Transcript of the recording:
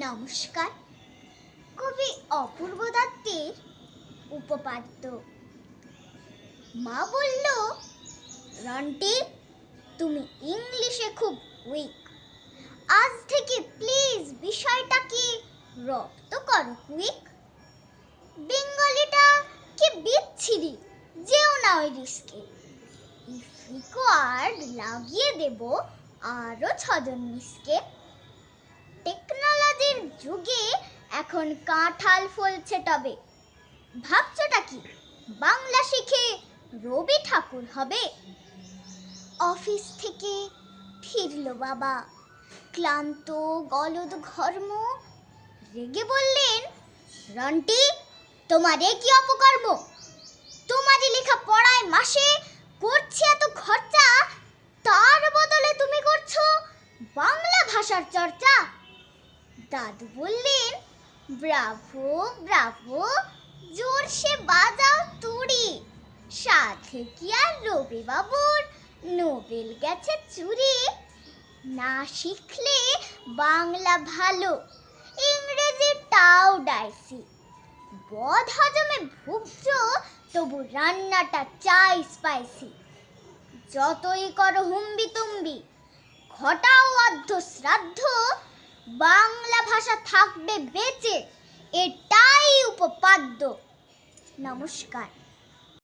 নমস্কার। কবি অপূর্ব দত্তের উপপাদ্য। মা বলল, রন্টি, তুমি ইংলিশে খুব উইক। আজ থেকে প্লিজ বিষয়টাকে রপ্ত করো কুইক। বেঙ্গলিটা কি বিচ্ছিরি, যেও না ওই রিস্কে। ইফিকোয়ার্ড লাগিয়ে দেব আরো 6 জন মিসকে। টেকনোলজির যুগে এখন কাঁঠাল ফলছে টবে। ভাবছোটা কি বাংলা শিখে রবি ঠাকুর হবে? অফিস থেকে ফিরল বাবা, ক্লান্ত গলদ ঘর্ম। রেগে বললেন, রন্টি, তোমারে কি অপকর্ম? তোমারই লেখা পড়ায় মাসে করছি এত খরচা, তার বদলে তুমি করছো বাংলা ভাষার চর্চা। দাদু বললেন, ব্রাভো ব্রাভো, জোরসে বাজাও তুড়ি। সাথে কি আর রবি বাবুর নোবেল গেছে চুরি? না শিখলে বাংলা ভালো, ইংরেজিটাও ডাইসি। বদ হজমে ভুগছো, তবু রান্নাটা চাই স্পাইসি। যতই করো হুম্বি তুম্বি, ঘটাও অর্ধ শ্রাদ্ধ, বাংলা ভাষা থাকবে বেঁচে, এটাই উপপাদ্য। নমস্কার।